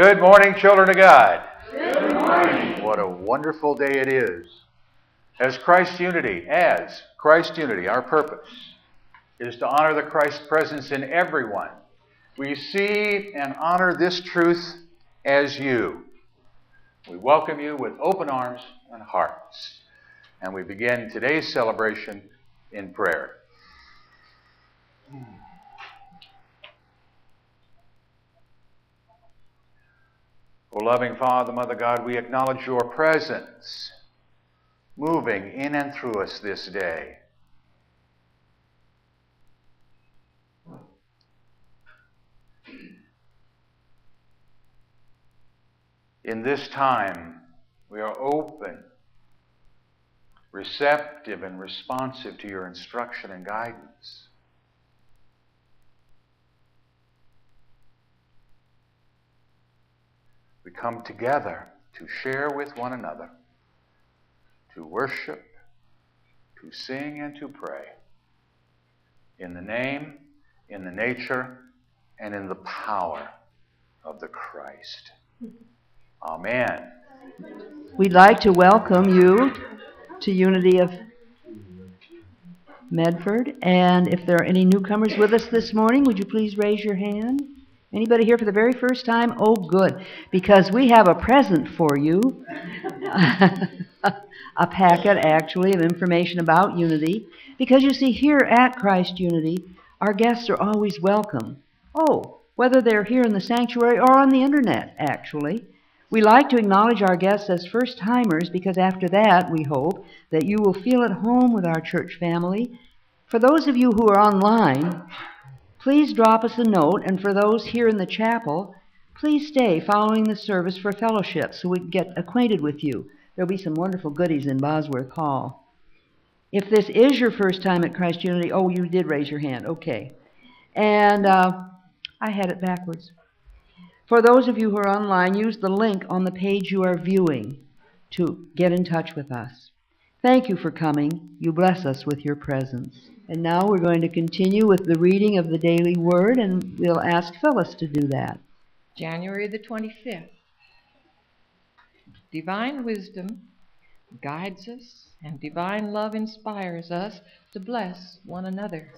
Good morning, children of God. Good morning. What a wonderful day it is. As Christ unity, our purpose is to honor the Christ presence in everyone. We see and honor this truth as you. We welcome you with open arms and hearts. And we begin today's celebration in prayer. O loving Father, Mother God, we acknowledge your presence moving in and through us this day. In this time, we are open, receptive, and responsive to your instruction and guidance. We come together to share with one another, to worship, to sing, and to pray. In the name, in the nature, and in the power of the Christ. Amen. We'd like to welcome you to Unity of Medford. And if there are any newcomers with us this morning, would you please raise your hand? Anybody here for the very first time? Oh, good, because we have a present for you. A packet, actually, of information about Unity. Because you see, here at Christ Unity, our guests are always welcome. Oh, whether they're here in the sanctuary or on the internet, actually. We like to acknowledge our guests as first-timers because after that, we hope that you will feel at home with our church family. For those of you who are online, please drop us a note, and for those here in the chapel, please stay following the service for fellowship so we can get acquainted with you. There'll be some wonderful goodies in Bosworth Hall. If this is your first time at Christ Unity, oh, you did raise your hand, okay. And I had it backwards. For those of you who are online, use the link on the page you are viewing to get in touch with us. Thank you for coming. You bless us with your presence. And now we're going to continue with the reading of the daily word, and we'll ask Phyllis to do that. January the 25th. Divine wisdom guides us, and divine love inspires us to bless one another.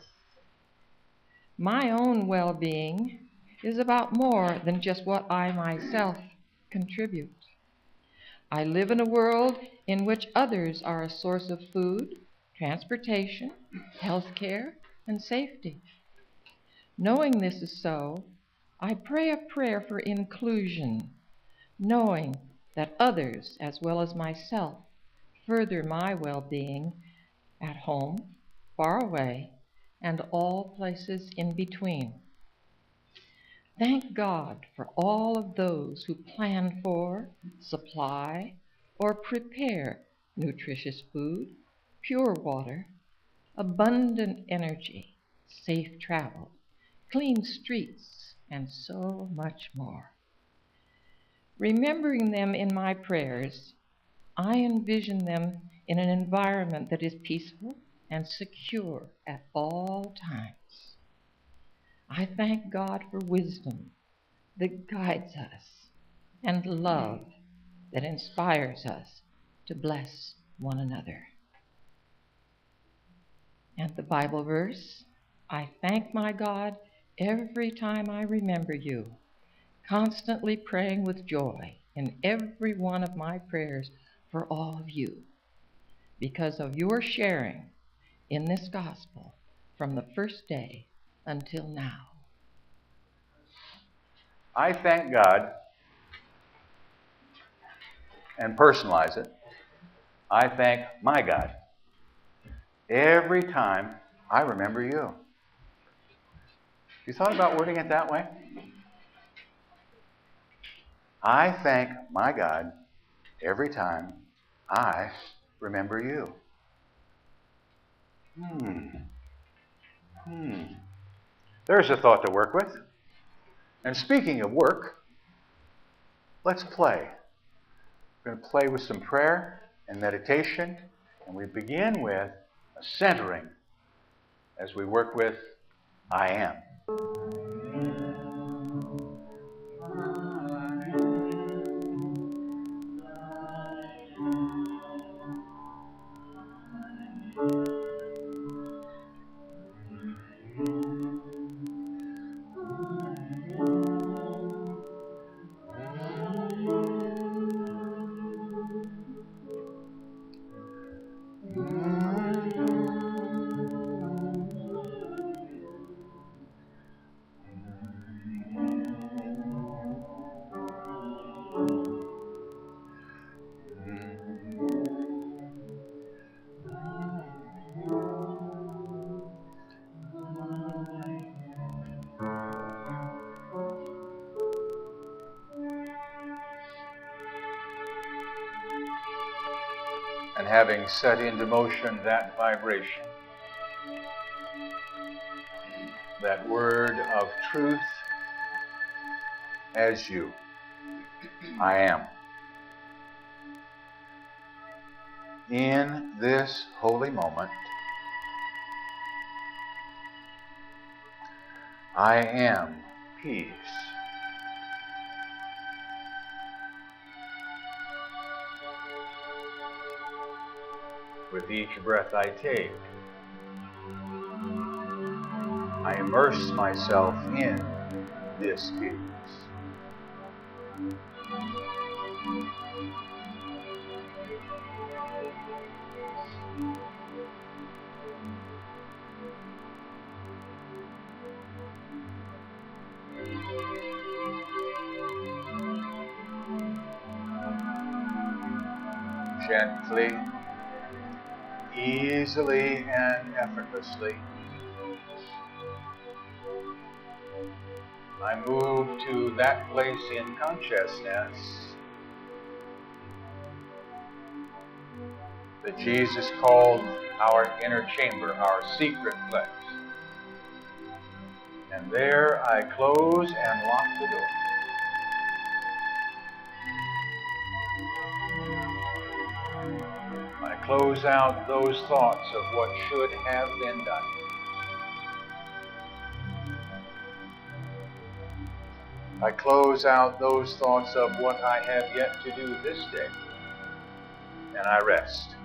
My own well-being is about more than just what I myself contribute. I live in a world in which others are a source of food, transportation, health care, and safety. Knowing this is so, I pray a prayer for inclusion, knowing that others, as well as myself, further my well-being at home, far away, and all places in between. Thank God for all of those who plan for, supply, or prepare nutritious food, pure water, abundant energy, safe travel, clean streets, and so much more. Remembering them in my prayers, I envision them in an environment that is peaceful and secure at all times. I thank God for wisdom that guides us and love that inspires us to bless one another. And the Bible verse, I thank my God every time I remember you, constantly praying with joy in every one of my prayers for all of you, because of your sharing in this gospel from the first day until now. I thank God and personalize it. I thank my God every time I remember you. You thought about wording it that way? I thank my God every time I remember you. There's a thought to work with. And speaking of work, let's play. We're going to play with some prayer and meditation, and we begin with a centering as we work with I am. having set into motion that vibration, that word of truth, as you, I am. In this holy moment, I am peace. With each breath I take, I immerse myself in this peace. Gently, easily, and effortlessly, I move to that place in consciousness that Jesus called our inner chamber, our secret place. And there I close and lock the door. I close out those thoughts of what should have been done. I close out those thoughts of what I have yet to do this day. And I rest.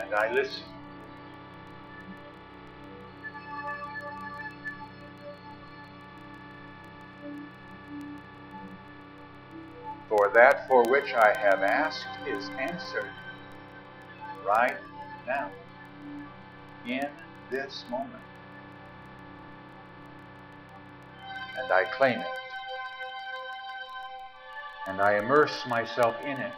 And I listen. For that for which I have asked is answered right now, in this moment. And I claim it. And I immerse myself in it.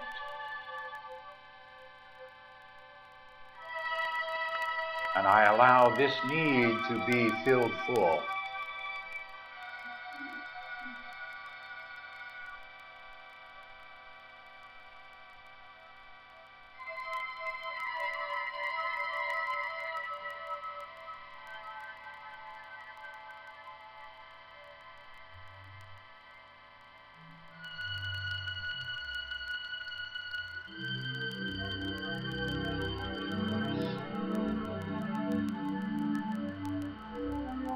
And I allow this need to be filled full.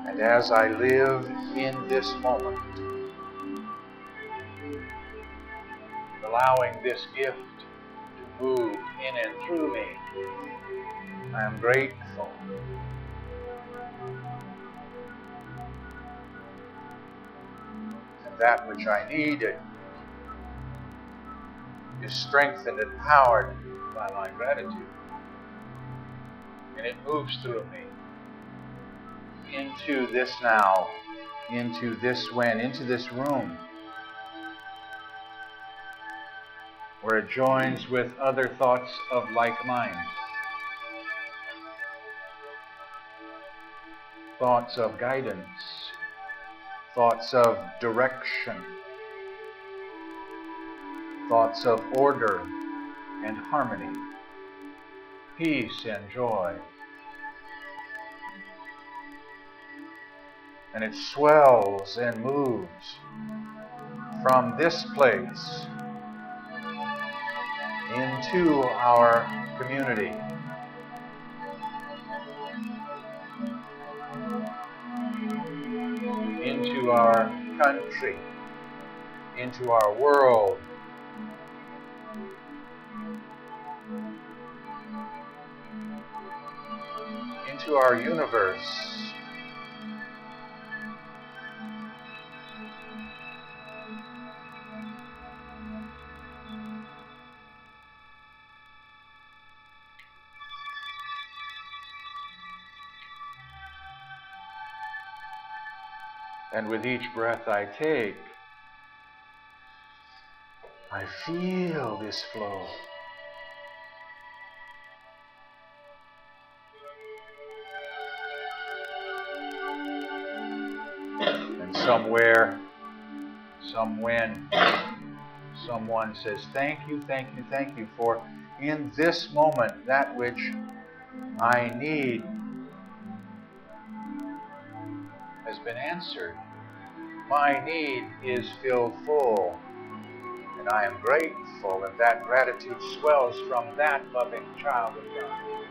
And as I live in this moment, allowing this gift to move in and through me, I am grateful. And that which I needed is strengthened and powered by my gratitude. And it moves through me into this now, into this when, into this room, where it joins with other thoughts of like mind. Thoughts of guidance, thoughts of direction, thoughts of order and harmony, peace and joy. And it swells and moves from this place into our community, into our country, into our world, into our universe. And with each breath I take, I feel this flow. And somewhere, somewhen, someone says, thank you, thank you, thank you for in this moment that which I need has been answered. My need is filled full, and I am grateful, and that gratitude swells from that loving child of God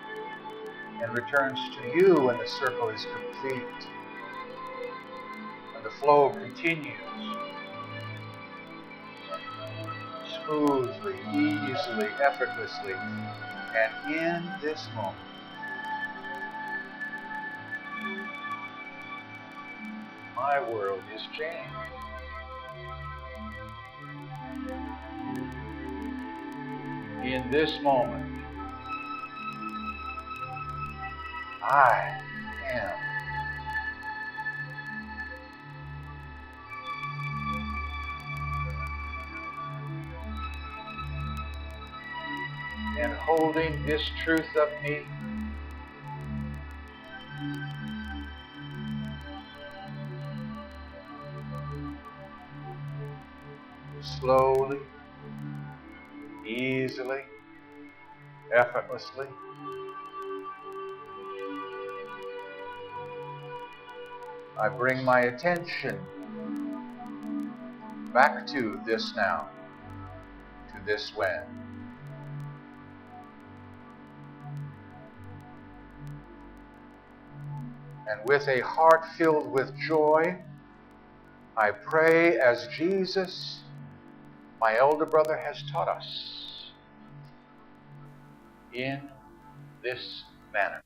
and returns to you, and the circle is complete. And the flow continues smoothly, easily, effortlessly, and in this moment, my world is changed. In this moment, I am. And holding this truth of me, slowly, easily, effortlessly, I bring my attention back to this now, to this when. And with a heart filled with joy, I pray as Jesus, my elder brother, has taught us in this manner.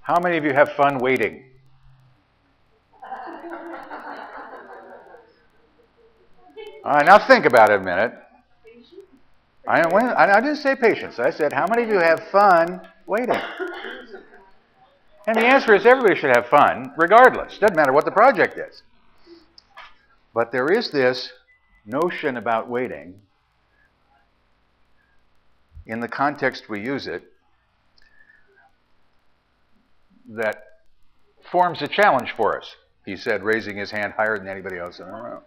How many of you have fun waiting? All right, now think about it a minute. I didn't say patience. I said, how many of you have fun waiting? And the answer is everybody should have fun, regardless. Doesn't matter what the project is. But there is this notion about waiting, in the context we use it, that forms a challenge for us, he said, raising his hand higher than anybody else in the room.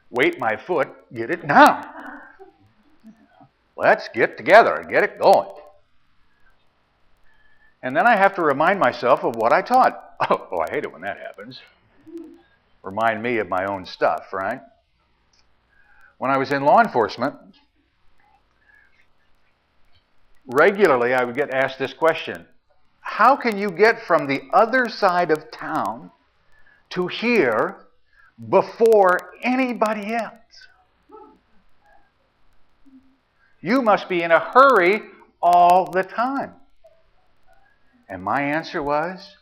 Wait my foot, get it now. Let's get together and get it going. And then I have to remind myself of what I taught. Oh, I hate it when that happens. Remind me of my own stuff, right? When I was in law enforcement, regularly I would get asked this question: how can you get from the other side of town to here before anybody else? You must be in a hurry all the time. And my answer was,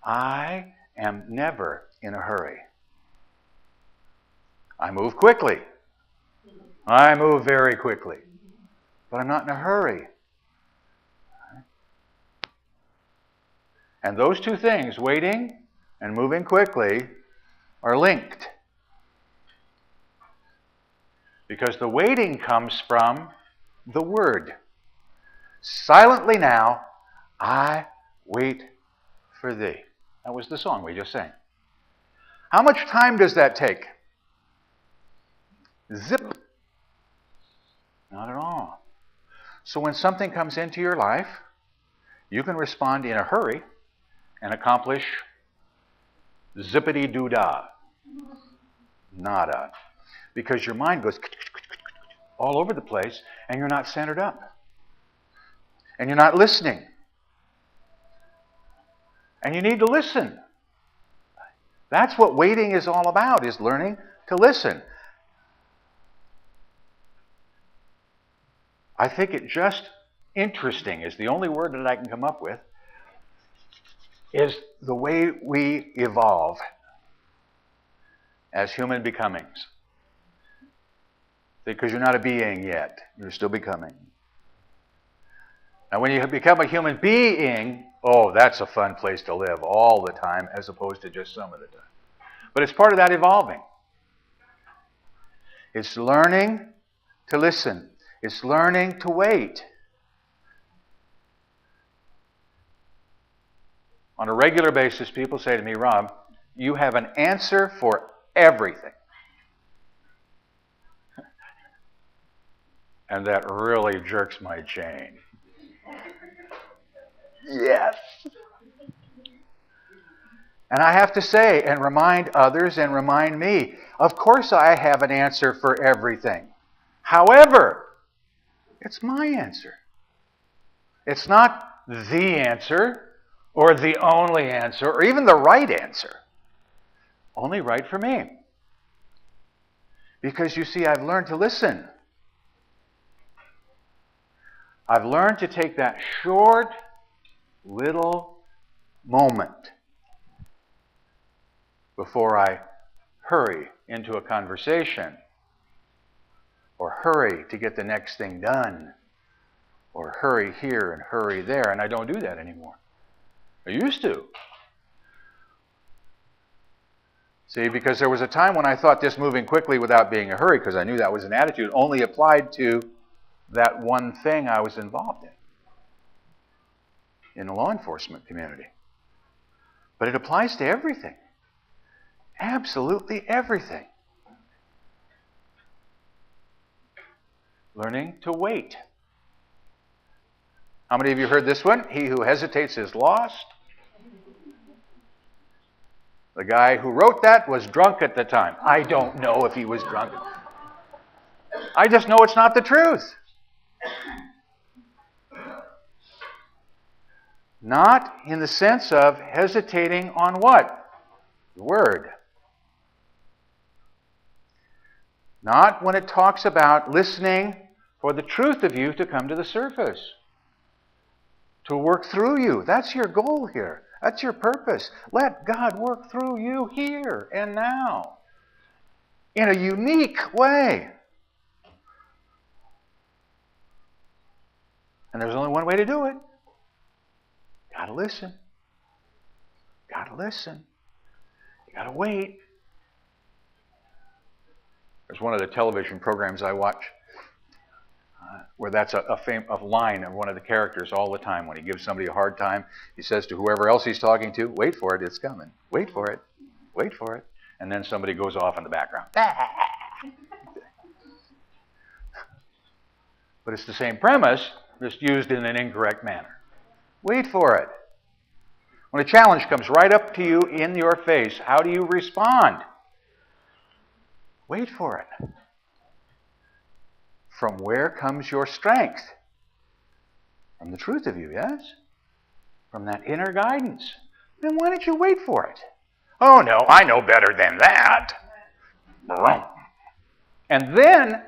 I am never in a hurry. I move quickly. I move very quickly. But I'm not in a hurry. And those two things, waiting and moving quickly, are linked. Because the waiting comes from the word. Silently now, I wait for thee. That was the song we just sang. How much time does that take? Zip. Not at all. So when something comes into your life, you can respond in a hurry and accomplish zippity-doo-dah. Nada. Because your mind goes all over the place and you're not centered up. And you're not listening. And you need to listen. That's what waiting is all about, is learning to listen. I think it just interesting is the only word that I can come up with, is the way we evolve as human becomings. Because you're not a being yet. You're still becoming. Now when you become a human being, oh, that's a fun place to live all the time as opposed to just some of the time. But it's part of that evolving. It's learning to listen. It's learning to wait. On a regular basis, people say to me, Rob, you have an answer for everything. And that really jerks my chain. Yes. And I have to say and remind others and remind me, of course I have an answer for everything. However, it's my answer. It's not the answer or the only answer or even the right answer. Only right for me. Because you see, I've learned to listen. I've learned to take that short little moment before I hurry into a conversation or hurry to get the next thing done or hurry here and hurry there. And I don't do that anymore. I used to. See, because there was a time when I thought this moving quickly without being in a hurry, because I knew that was an attitude, only applied to that one thing I was involved in the law enforcement community. But it applies to everything. Absolutely everything. Learning to wait. How many of you heard this one? He who hesitates is lost. The guy who wrote that was drunk at the time. I don't know if he was drunk. I just know it's not the truth. Not in the sense of hesitating on what? The word. Not when it talks about listening for the truth of you to come to the surface. To work through you. That's your goal here. That's your purpose. Let God work through you here and now. In a unique way. And there's only one way to do it. Gotta listen. Gotta listen. You gotta wait. There's one of the television programs I watch where that's a line of one of the characters all the time. When he gives somebody a hard time, he says to whoever else he's talking to, wait for it, it's coming. Wait for it. Wait for it. And then somebody goes off in the background. But it's the same premise, just used in an incorrect manner. Wait for it. When a challenge comes right up to you in your face, how do you respond? Wait for it. From where comes your strength? From the truth of you, yes? From that inner guidance. Then why don't you wait for it? Oh no, I know better than that. And then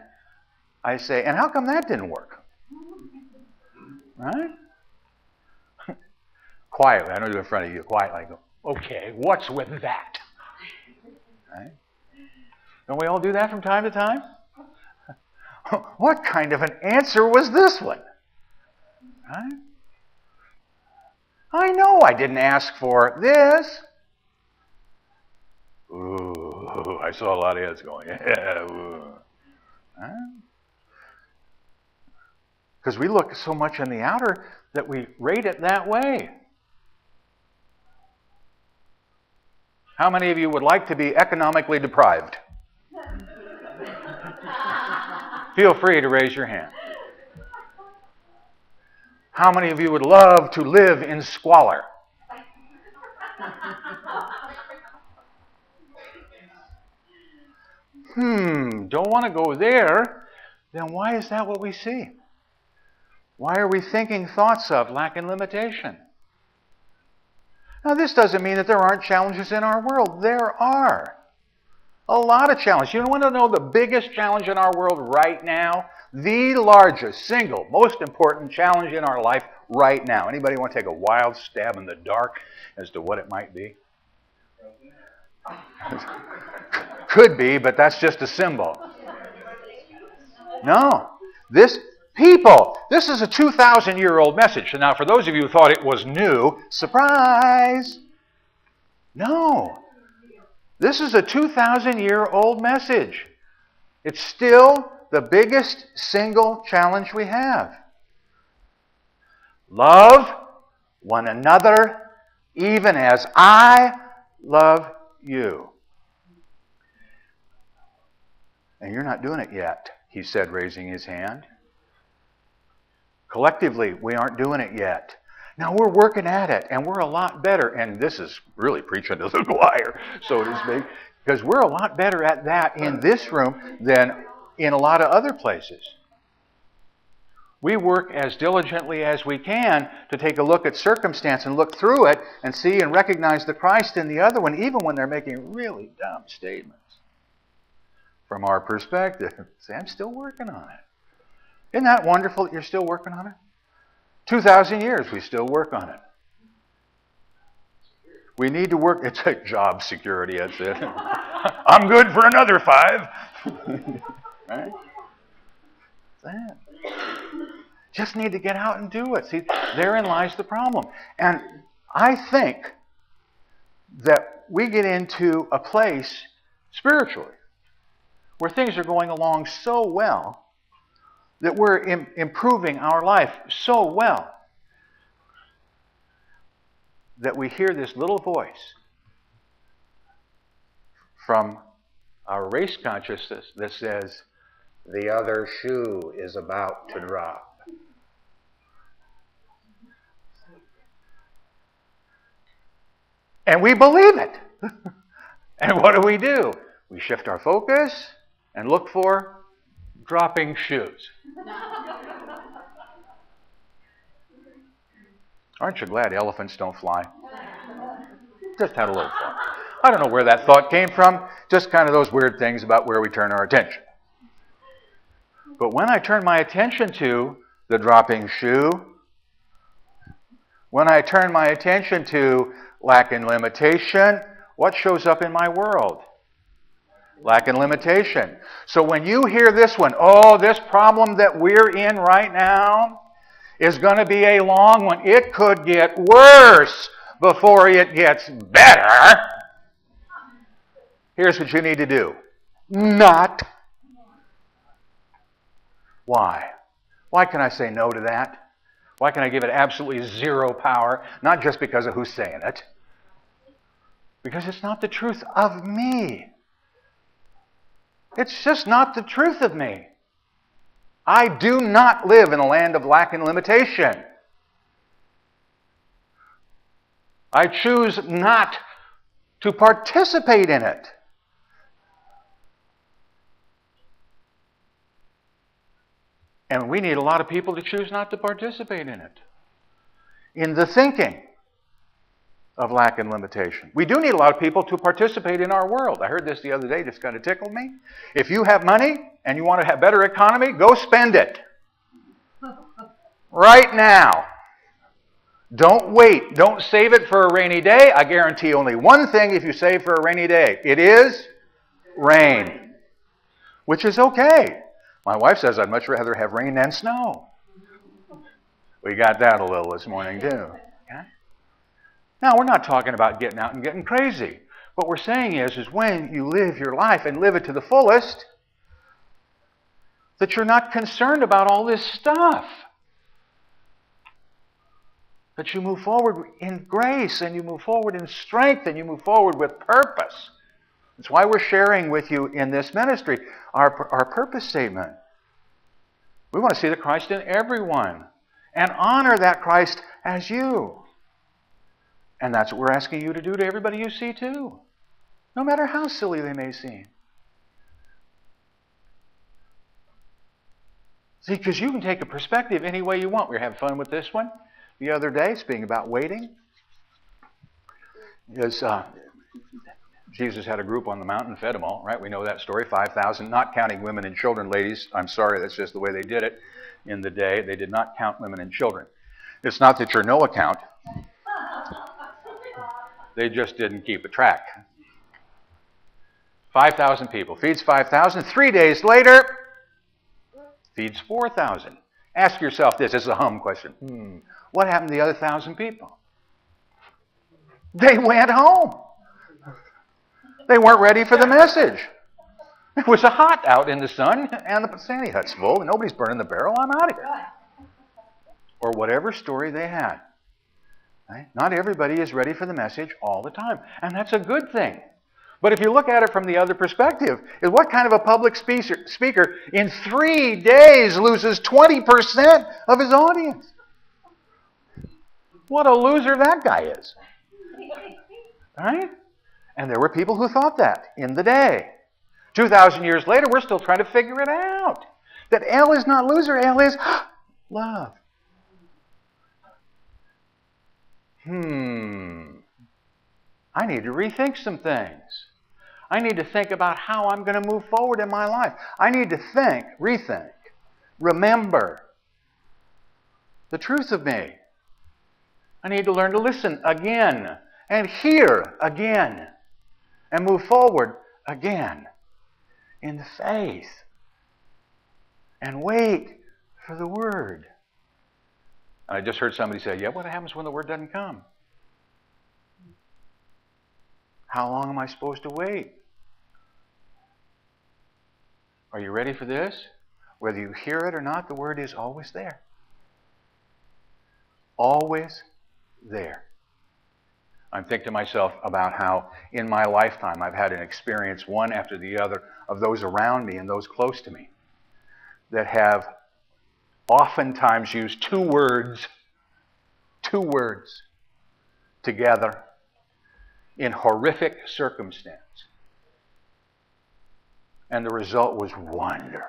I say, and how come that didn't work? Right? Quietly, I know you're in front of you, quietly I go, okay, what's with that? Right? Don't we all do that from time to time? What kind of an answer was this one? Right? I know I didn't ask for this. Ooh, I saw a lot of heads going, yeah, ooh. Right? Because we look so much in the outer that we rate it that way. How many of you would like to be economically deprived? Feel free to raise your hand. How many of you would love to live in squalor? Don't want to go there. Then why is that what we see? Why are we thinking thoughts of lack and limitation? Now, this doesn't mean that there aren't challenges in our world. There are. A lot of challenges. You want to know the biggest challenge in our world right now? The largest, single, most important challenge in our life right now. Anybody want to take a wild stab in the dark as to what it might be? Could be, but that's just a symbol. No. This is a 2,000-year-old message. So now, for those of you who thought it was new, surprise! No. This is a 2,000-year-old message. It's still the biggest single challenge we have. Love one another even as I love you. And you're not doing it yet, he said, raising his hand. Collectively, we aren't doing it yet. Now, we're working at it, and we're a lot better. And this is really preaching to the choir, so to speak, because we're a lot better at that in this room than in a lot of other places. We work as diligently as we can to take a look at circumstance and look through it and see and recognize the Christ in the other one, even when they're making really dumb statements. From our perspective, say, I'm still working on it. Isn't that wonderful that you're still working on it? 2,000 years, we still work on it. We need to work. It's like job security, that's it. I'm good for another 5. Right? That's it. Just need to get out and do it. See, therein lies the problem. And I think that we get into a place spiritually where things are going along so well that we're improving our life so well that we hear this little voice from our race consciousness that says, the other shoe is about to drop. And we believe it. And what do? We shift our focus and look for dropping shoes. Aren't you glad elephants don't fly? Just had a little thought. I don't know where that thought came from. Just kind of those weird things about where we turn our attention. But when I turn my attention to the dropping shoe, when I turn my attention to lack and limitation, what shows up in my world? Lack and limitation. So when you hear this one, oh, this problem that we're in right now is going to be a long one. It could get worse before it gets better. Here's what you need to do. Not. Why? Why can I say no to that? Why can I give it absolutely zero power? Not just because of who's saying it. Because it's not the truth of me. It's just not the truth of me. I do not live in a land of lack and limitation. I choose not to participate in it. And we need a lot of people to choose not to participate in it. In the thinking of lack and limitation. We do need a lot of people to participate in our world. I heard this the other day, just kind of tickled me. If you have money and you want to have better economy, go spend it. Right now. Don't wait. Don't save it for a rainy day. I guarantee only one thing if you save for a rainy day. It is rain. Which is okay. My wife says I'd much rather have rain than snow. We got that a little this morning too. Okay? Now, we're not talking about getting out and getting crazy. What we're saying is when you live your life and live it to the fullest, that you're not concerned about all this stuff. That you move forward in grace, and you move forward in strength, and you move forward with purpose. That's why we're sharing with you in this ministry our purpose statement. We want to see the Christ in everyone and honor that Christ as you. And that's what we're asking you to do to everybody you see too, no matter how silly they may seem. See, because you can take a perspective any way you want. We were having fun with this one the other day, speaking about waiting. Jesus had a group on the mountain, fed them all, right? We know that story, 5,000, not counting women and children, ladies. I'm sorry, that's just the way they did it in the day. They did not count women and children. It's not that you're no account. They just didn't keep a track. 5,000 people. Feeds 5,000. 3 days later, feeds 4,000. Ask yourself this. This is a hum question. What happened to the other 1,000 people? They went home. They weren't ready for the message. It was hot out in the sun, and the Sandy hut's full, and nobody's burning the barrel. I'm out of here. Or whatever story they had. Right? Not everybody is ready for the message all the time, and that's a good thing. But if you look at it from the other perspective, is what kind of a public speaker in 3 days loses 20% of his audience? What a loser that guy is. Right? And there were people who thought that in the day. 2,000 years later, we're still trying to figure it out. That L is not loser, L is love. I need to rethink some things. I need to think about how I'm going to move forward in my life. I need to think, rethink, remember the truth of me. I need to learn to listen again and hear again and move forward again in faith and wait for the Word. I just heard somebody say, yeah, what happens when the Word doesn't come? How long am I supposed to wait? Are you ready for this? Whether you hear it or not, the Word is always there. Always there. I'm thinking to myself about how in my lifetime I've had an experience, one after the other, of those around me and those close to me that have oftentimes used two words together in horrific circumstance. And the result was wonderful.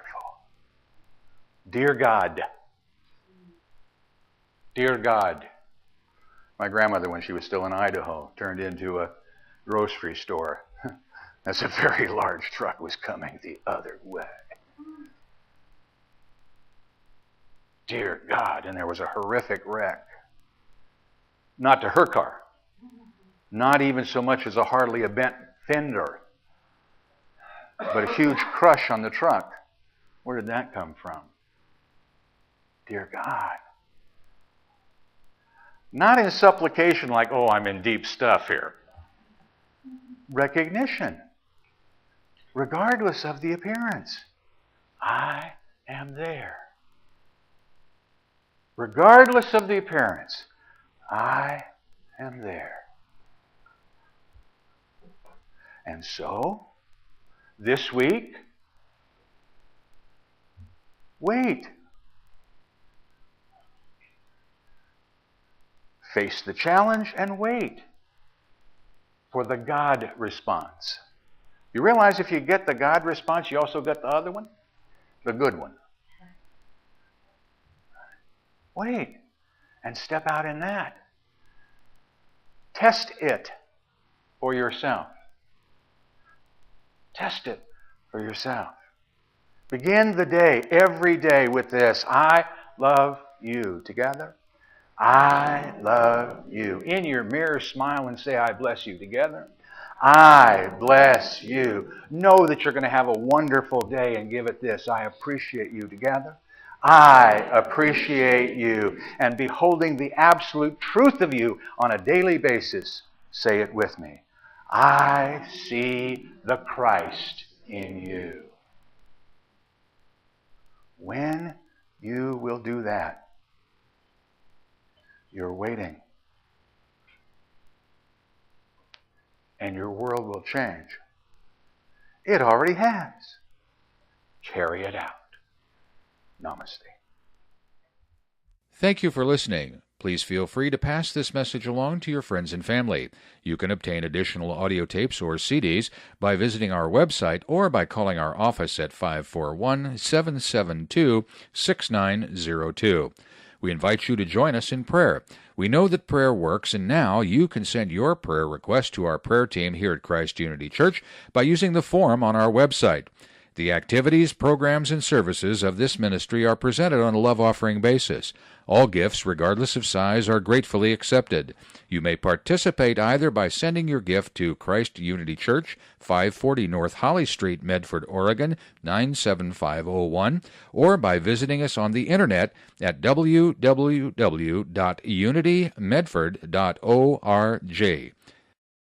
Dear God. Dear God. My grandmother, when she was still in Idaho, turned into a grocery store as a very large truck was coming the other way. Dear God. And there was a horrific wreck. Not to her car. Not even so much as hardly a bent fender. But a huge crush on the truck. Where did that come from? Dear God. Not in supplication like, oh, I'm in deep stuff here. Recognition. Regardless of the appearance. I am there. Regardless of the appearance. I am there. And so, this week, wait. Face the challenge and wait for the God response. You realize if you get the God response, you also get the other one? The good one. Wait and step out in that. Test it for yourself. Test it for yourself. Begin the day, every day, with this. I love you. Together. I love you. In your mirror, smile and say, I bless you. Together. I bless you. Know that you're going to have a wonderful day and give it this. I appreciate you. Together. I appreciate you. And beholding the absolute truth of you on a daily basis, say it with me. I see the Christ in you. When you will do that, you're waiting. And your world will change. It already has. Carry it out. Namaste. Thank you for listening. Please feel free to pass this message along to your friends and family. You can obtain additional audio tapes or CDs by visiting our website or by calling our office at 541-772-6902. We invite you to join us in prayer. We know that prayer works, and now you can send your prayer request to our prayer team here at Christ Unity Church by using the form on our website. The activities, programs, and services of this ministry are presented on a love offering basis. All gifts, regardless of size, are gratefully accepted. You may participate either by sending your gift to Christ Unity Church, 540 North Holly Street, Medford, Oregon, 97501, or by visiting us on the internet at www.unitymedford.org.